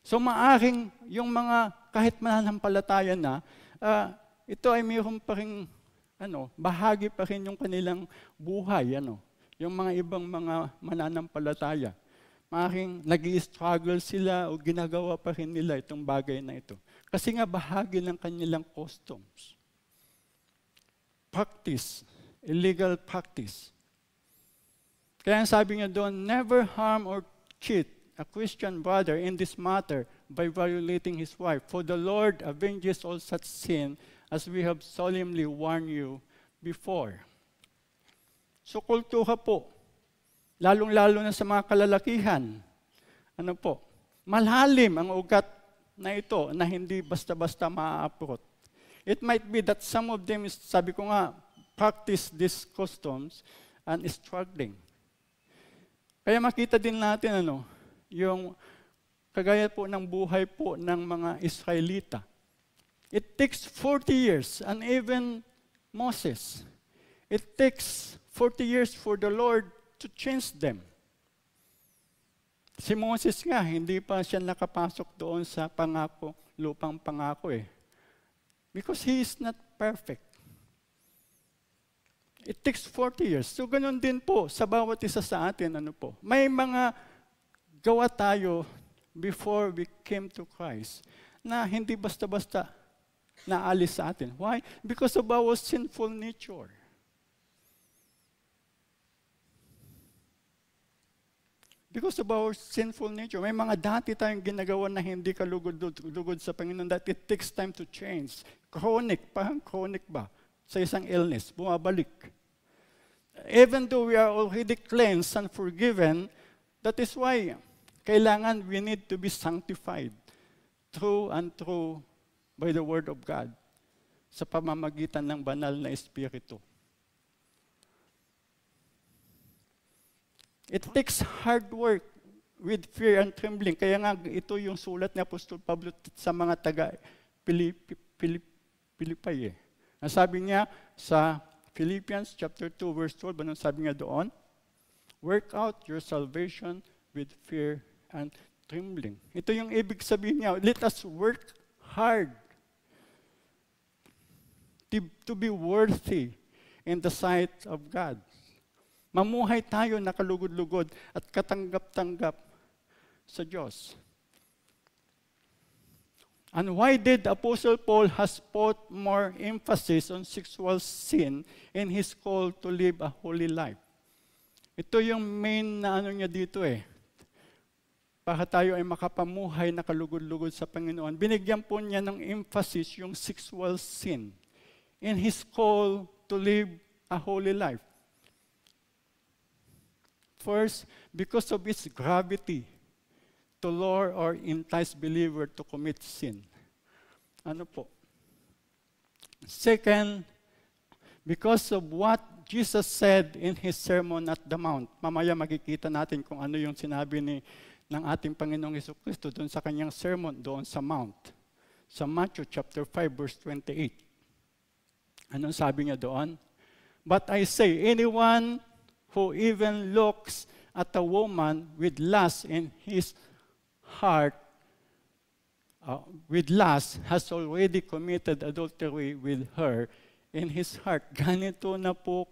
So maaring yung mga kahit mananampalataya na, ito ay mayroon pa rin, bahagi pa rin yung kanilang buhay, yung mga ibang mga mananampalataya. Maaring nag-i-struggle sila o ginagawa pa rin nila itong bagay na ito. Kasi nga bahagi ng kanilang customs. Practice, illegal practice. Kaya sabi niya doon, never harm or cheat a Christian brother in this matter by violating his wife. For the Lord avenges all such sin as we have solemnly warned you before. So kultura po, lalong-lalo na sa mga kalalakihan, malalim ang ugat na ito na hindi basta-basta maa-approt. It might be that some of them, sabi ko nga, practice these customs and is struggling. Kaya makita din natin, yung kagaya po ng buhay po ng mga Israelita. It takes 40 years, and even Moses, it takes 40 years for the Lord to change them. Si Moses nga, hindi pa siya nakapasok doon sa lupang pangako . Because he is not perfect. It takes 40 years. So ganun din po sa bawat isa sa atin, may mga gawa tayo before we came to Christ na hindi basta-basta naalis sa atin. Why? Because of our sinful nature. Because of our sinful nature. May mga dati tayong ginagawa na hindi kalugod-lugod sa Panginoon that it takes time to change. Chronic, parang chronic ba? Sa isang illness, bumabalik. Even though we are already cleansed and forgiven, that is why kailangan we need to be sanctified through and through by the Word of God sa pamamagitan ng banal na Espiritu. It takes hard work with fear and trembling. Kaya nga ito yung sulat ni Apostol Pablo sa mga taga-Pilipay . Sabi niya sa Philippians chapter 2 verse 12, anong sabi niya doon? Work out your salvation with fear and trembling. Ito yung ibig sabihin niya, let us work hard to be worthy in the sight of God. Mamuhay tayo nakalugod-lugod at katanggap-tanggap sa Diyos. And why did Apostle Paul has put more emphasis on sexual sin in his call to live a holy life? Ito yung main na niya dito . Para tayo ay makapamuhay nakalugod-lugod sa Panginoon. Binigyan po niya ng emphasis yung sexual sin in his call to live a holy life. First, because of its gravity to lure or entice believer to commit sin. Second, because of what Jesus said in His Sermon at the Mount. Mamaya makikita natin kung ano yung sinabi ng ating Panginoong Jesucristo doon sa kanyang sermon doon sa Mount. Sa Matthew chapter 5 verse 28. Anong sabi niya doon? But I say, anyone who even looks at a woman with lust in his heart, with lust, has already committed adultery with her in his heart. Ganito na po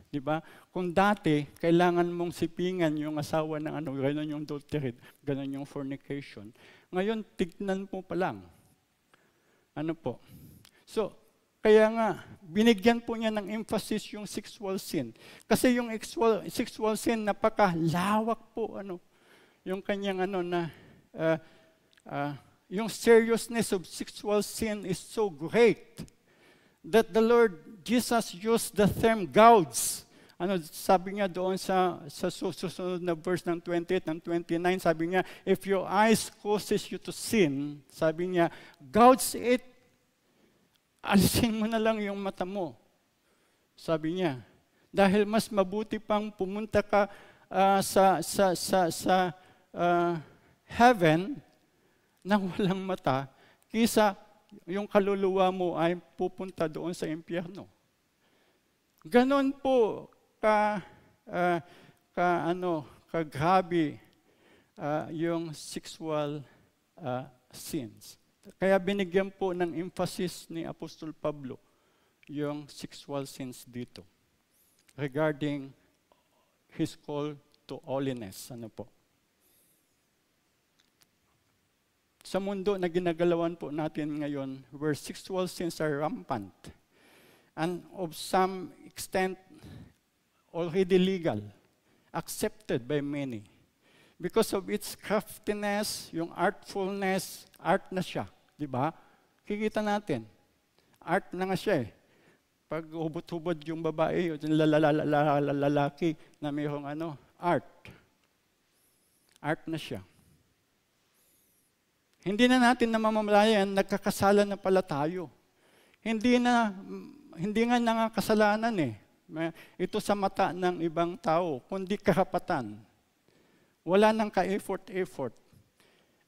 di ba? Kung dati, kailangan mong sipingan yung asawa ng gano'n yung adultery, gano'n yung fornication. Ngayon, tignan mo pa lang. So, kaya nga, binigyan po niya ng emphasis yung sexual sin. Kasi yung sexual sin, napakalawak po, yung kanyang yung seriousness of sexual sin is so great that the Lord Jesus used the term gouge. Sabi niya doon sa susunod na verse ng 28 and 29, sabi niya, if your eyes causes you to sin, sabi niya, gouge it, alisin mo na lang yung mata mo. Sabi niya, dahil mas mabuti pang pumunta ka sa heaven nang walang mata, kisa yung kaluluwa mo ay pupunta doon sa impyerno. Ganon po kagrabe yung sexual sins. Kaya binigyan po ng emphasis ni Apostol Pablo yung sexual sins dito regarding his call to holiness. Sa mundo na ginagalawan po natin ngayon, where sexual sins are rampant and of some extent already legal, accepted by many. Because of its craftiness, yung artfulness, art na siya. Di ba? Kikita natin. Art na nga siya eh. Pag hubot-hubot yung babae, yung lalaki na mayroong art. Art na siya. Hindi na natin namamalayan, nagkakasala na pala tayo. Hindi nga kasalanan eh. Ito sa mata ng ibang tao, kundi karapatan. Wala nang ka-effort.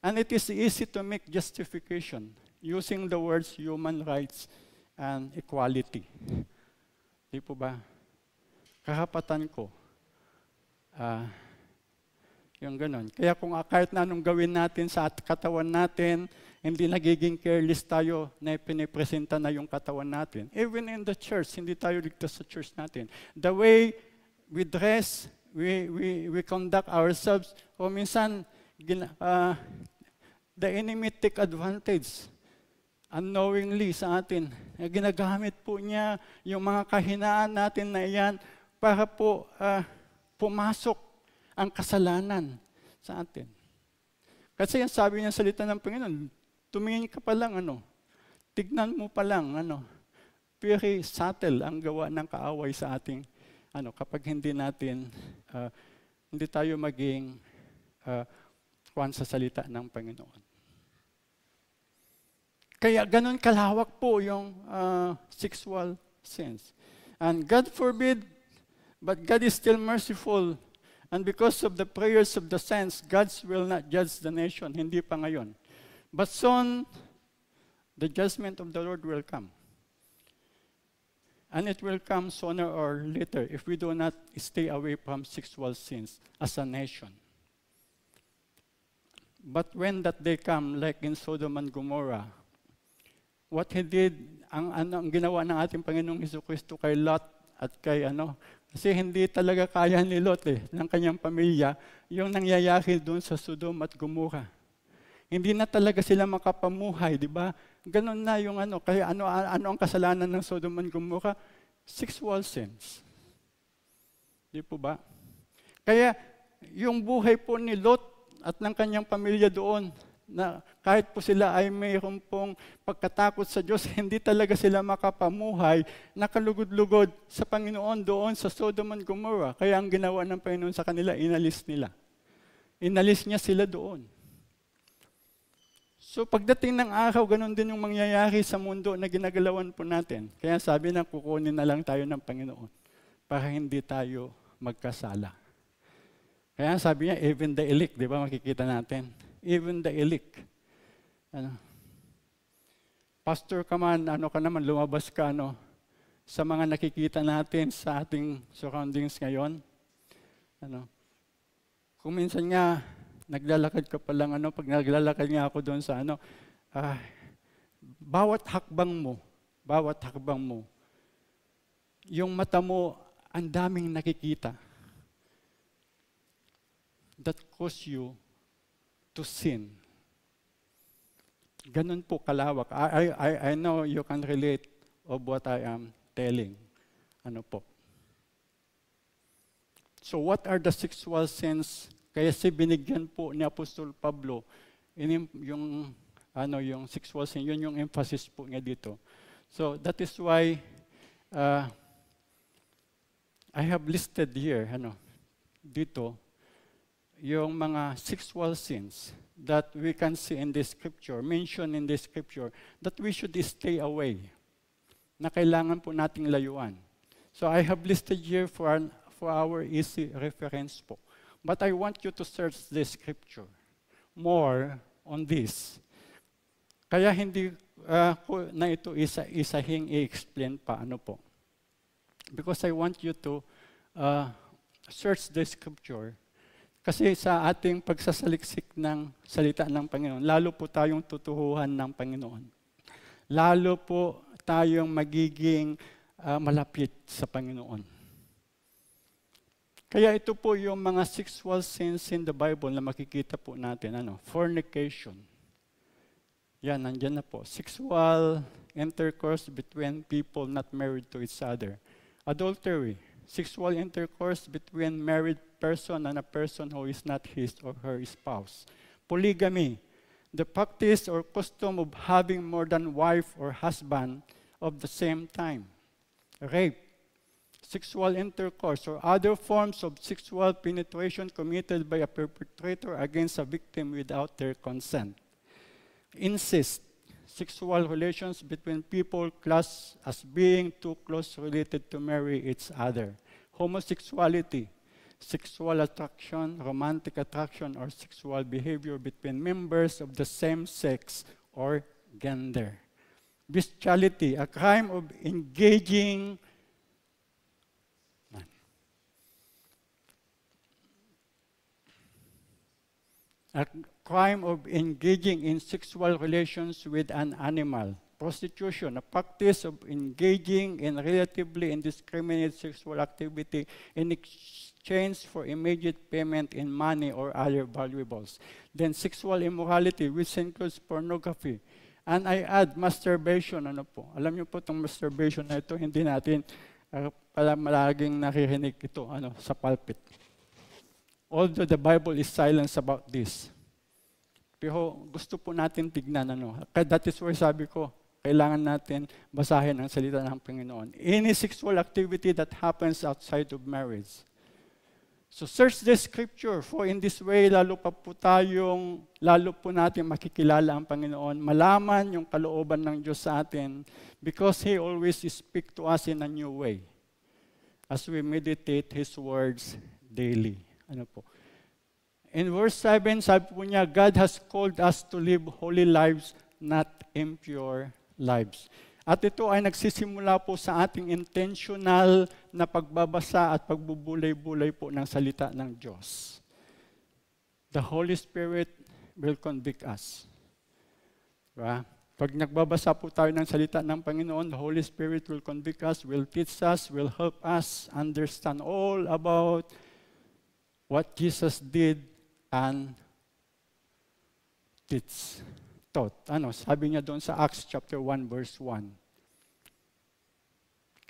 And it is easy to make justification using the words human rights and equality. Di po ba? Karapatan ko. Yung ganon. Kaya kung kahit na anong gawin natin sa katawan natin, hindi nagiging careless tayo na pinipresenta na yung katawan natin. Even in the church, hindi tayo ligtas sa church natin. The way we dress, we conduct ourselves, o minsan, the enemy take advantage unknowingly sa atin. Ginagamit po niya yung mga kahinaan natin na iyan para po pumasok ang kasalanan sa atin. Kasi yung sabi niya sa salita ng Panginoon, tumingin ka pa lang, tignan mo pa lang, very subtle ang gawa ng kaaway sa ating, kapag hindi natin, hindi tayo maging kuwan sa salita ng Panginoon. Kaya ganun kalawak po yung sexual sins. And God forbid, but God is still merciful. And because of the prayers of the saints, God will not judge the nation. Hindi pa ngayon. But soon, the judgment of the Lord will come. And it will come sooner or later if we do not stay away from sexual sins as a nation. But when that day come, like in Sodom and Gomorrah, what He did, ang ginawa ng ating Panginoong Jesucristo kay Lot at kay kasi hindi talaga kaya ni Lot ng kanyang pamilya, yung nangyayari doon sa Sodom at Gomorrah. Hindi na talaga sila makapamuhay, di ba? Ganon na yung kaya ano ang kasalanan ng Sodom and Gomorrah? Sexual sins. Di po ba? Kaya yung buhay po ni Lot at ng kanyang pamilya doon, na kahit po sila ay mayroon pong pagkatakot sa Diyos, hindi talaga sila makapamuhay, nakalugod-lugod sa Panginoon doon sa Sodom and Gomorrah. Kaya ang ginawa ng Panginoon sa kanila, inalis nila. Inalis niya sila doon. So pagdating ng araw, ganun din yung mangyayari sa mundo na ginagalawan po natin. Kaya sabi na kukunin na lang tayo ng Panginoon para hindi tayo magkasala. Kaya sabi niya, even the elect, di ba makikita natin? Even the elect. Pastor ka man, ka naman, lumabas ka sa mga nakikita natin sa ating surroundings ngayon. Kung minsan nga, naglalakad ka pa lang, pag naglalakad nga ako doon sa bawat hakbang mo, yung mata mo, ang daming nakikita. That cause you to sin. Ganun po kalawak. I know you can relate of what I am telling. So what are the sexual sins? Kaya binigyan po ni Apostol Pablo yung sexual sin, yun yung emphasis po niya dito. So that is why I have listed here, dito, yung mga sexual sins that we can see in the scripture, mentioned in the scripture, that we should stay away, na kailangan po nating layuan. So I have listed here for our easy reference po. But I want you to search the scripture more on this. Kaya hindi ko na ito isahing i-explain pa po. Because I want you to search the scripture. Kasi sa ating pagsasaliksik ng salita ng Panginoon, lalo po tayong tutuhuan ng Panginoon. Lalo po tayong magiging malapit sa Panginoon. Kaya ito po yung mga sexual sins in the Bible na makikita po natin. Fornication. Yan, nandyan na po. Sexual intercourse between people not married to each other. Adultery. Sexual intercourse between married person and a person who is not his or her spouse. Polygamy. The practice or custom of having more than wife or husband of the same time. Rape. Sexual intercourse or other forms of sexual penetration committed by a perpetrator against a victim without their consent. Incest, sexual relations between people classed as being too close related to marry each other. Homosexuality, sexual attraction, romantic attraction, or sexual behavior between members of the same sex or gender. Bestiality, a crime of engaging in sexual relations with an animal. Prostitution, a practice of engaging in relatively indiscriminate sexual activity in exchange for immediate payment in money or other valuables. Then sexual immorality, which includes pornography. And I add masturbation. Alam niyo po itong masturbation na ito, hindi natin malaging naririnig ito sa pulpit. Although the Bible is silent about this. Pero gusto po natin tignan. That is why sabi ko, kailangan natin basahin ang salita ng Panginoon. Any sexual activity that happens outside of marriage. So search the scripture, for in this way, lalo po natin makikilala ang Panginoon, malaman yung kalooban ng Diyos sa atin, because He always speaks to us in a new way, as we meditate His words daily. In verse 7, sabi po niya, God has called us to live holy lives, not impure lives. At ito ay nagsisimula po sa ating intentional na pagbabasa at pagbubulay-bulay po ng salita ng Diyos. The Holy Spirit will convict us. Diba? Pag nagbabasa po tayo ng salita ng Panginoon, the Holy Spirit will convict us, will teach us, will help us understand all about what Jesus did and taught. Sabi niya doon sa Acts chapter 1 verse 1.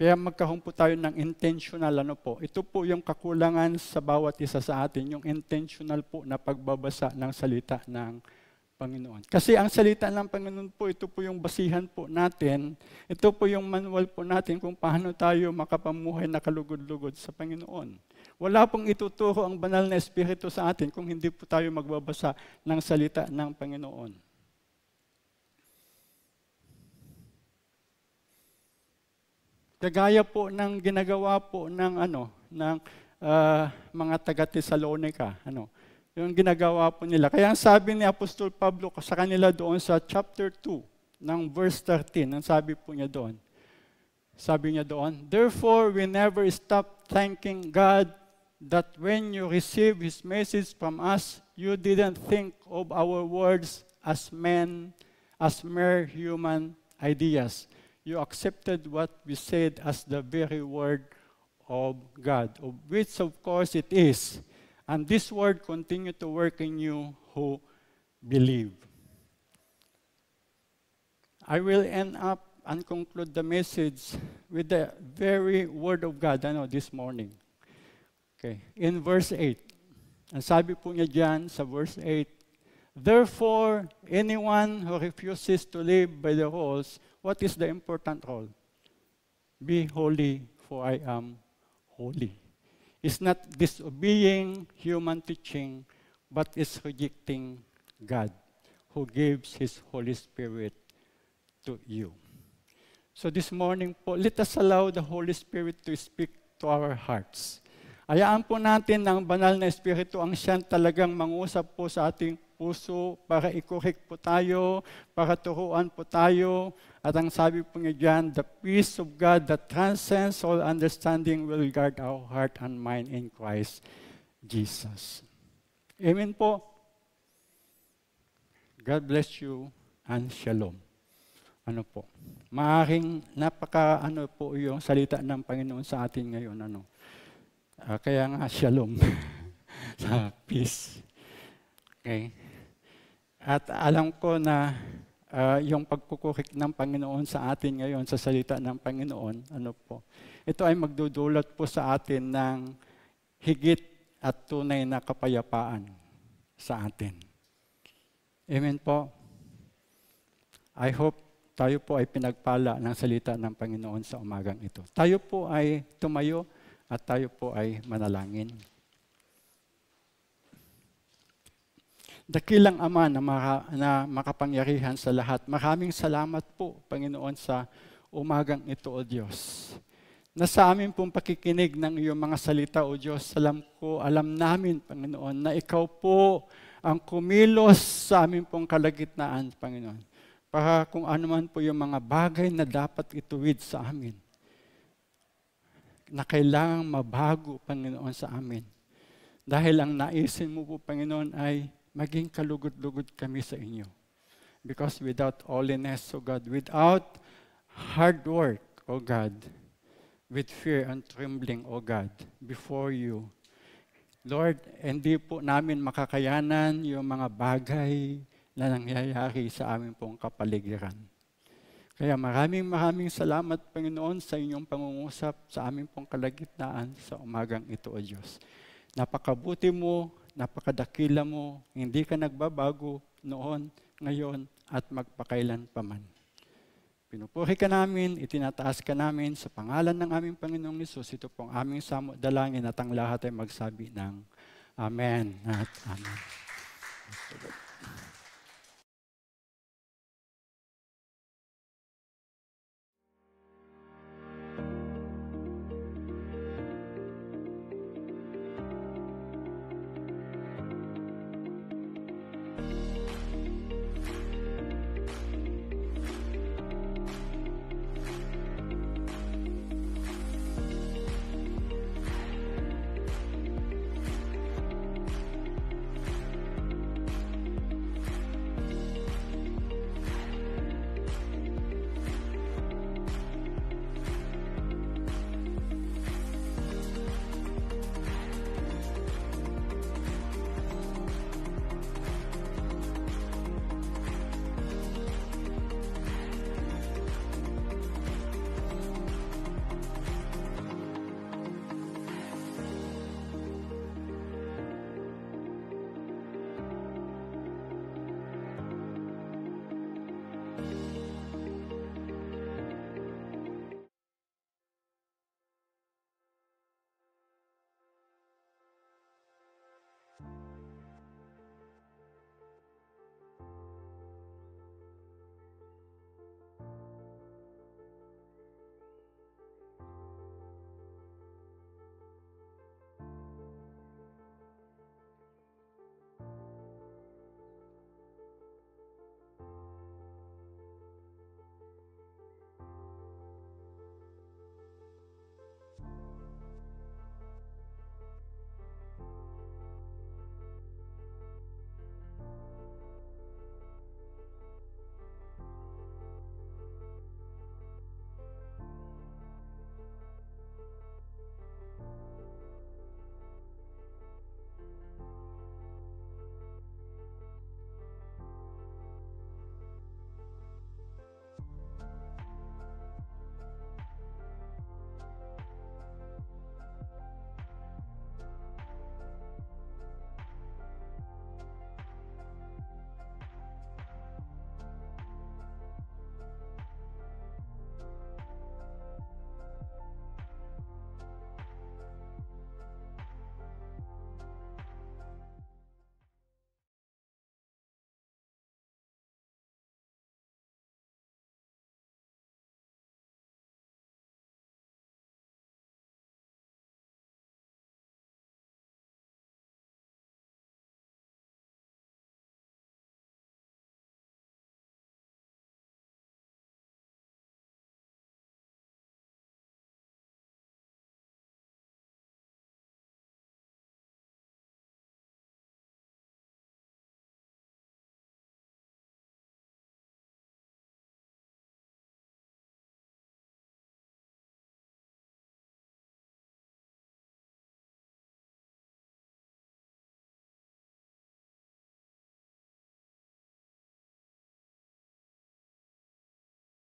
Kaya magkahon po tayo ng intentional Ito po yung kakulangan sa bawat isa sa atin, yung intentional po na pagbabasa ng salita ng Panginoon. Kasi ang salita ng Panginoon po, ito po yung basihan po natin, ito po yung manual po natin kung paano tayo makapamuhay na kalugod-lugod sa Panginoon. Wala pong ituturo ang banal na Espiritu sa atin kung hindi po tayo magbabasa ng salita ng Panginoon. Kagaya po ng ginagawa po ng mga taga-Tesalonica, yung ginagawa po nila. Kaya ang sabi ni Apostol Pablo sa kanila doon sa chapter 2 ng verse 13, ang sabi po niya doon. Sabi niya doon, "Therefore we never stop thanking God that when you receive His message from us, you didn't think of our words as mere human ideas. You accepted what we said as the very word of God, of which of course it is. And this word continue to work in you who believe." I will end up and conclude the message with the very word of God this morning. Okay, in verse 8. Ang sabi po niya dyan sa verse 8, "Therefore, anyone who refuses to live by the rules," what is the important rule? "Be holy, for I am holy." It's not disobeying human teaching, but it's rejecting God, who gives His Holy Spirit to you. So this morning po, let us allow the Holy Spirit to speak to our hearts. Hayaan po natin ng banal na Espiritu ang siyang talagang mangusap po sa ating puso para i-correct po tayo, para turuan po tayo. At ang sabi po niya dyan, "The peace of God that transcends all understanding will guard our heart and mind in Christ Jesus." Amen po. God bless you and shalom. Maaring po yung salita ng Panginoon sa atin ngayon. Kaya nga, shalom. Sa peace. Okay? At alam ko na yung pagkukurik ng Panginoon sa atin ngayon, sa salita ng Panginoon, ito ay magdudulot po sa atin ng higit at tunay na kapayapaan sa atin. Amen po. I hope tayo po ay pinagpala ng salita ng Panginoon sa umagang ito. Tayo po ay tumayo at tayo po ay manalangin. Dakilang Ama na makapangyarihan sa lahat, maraming salamat po, Panginoon, sa umagang ito, O Diyos. Na sa amin pong pakikinig ng iyong mga salita, O Diyos, alam namin, Panginoon, na ikaw po ang kumilos sa amin pong kalagitnaan, Panginoon. Para kung ano man po yung mga bagay na dapat ituwid sa amin, na kailangang mabago, Panginoon, sa amin. Dahil ang naisin mo po, Panginoon, ay maging kalugod-lugod kami sa inyo. Because without holiness, O God, without hard work, O God, with fear and trembling, O God, before you, Lord, hindi po namin makakayanan yung mga bagay na nangyayari sa amin pong kapaligiran. Kaya maraming salamat, Panginoon, sa inyong pangungusap sa aming pong kalagitnaan sa umagang ito, O Diyos. Napakabuti mo, napakadakila mo, hindi ka nagbabago noon, ngayon, at magpakailan paman. Pinupuri ka namin, itinataas ka namin sa pangalan ng aming Panginoong Hesus. Ito pong aming dalangin at ang lahat ay magsabi ng Amen at Amen.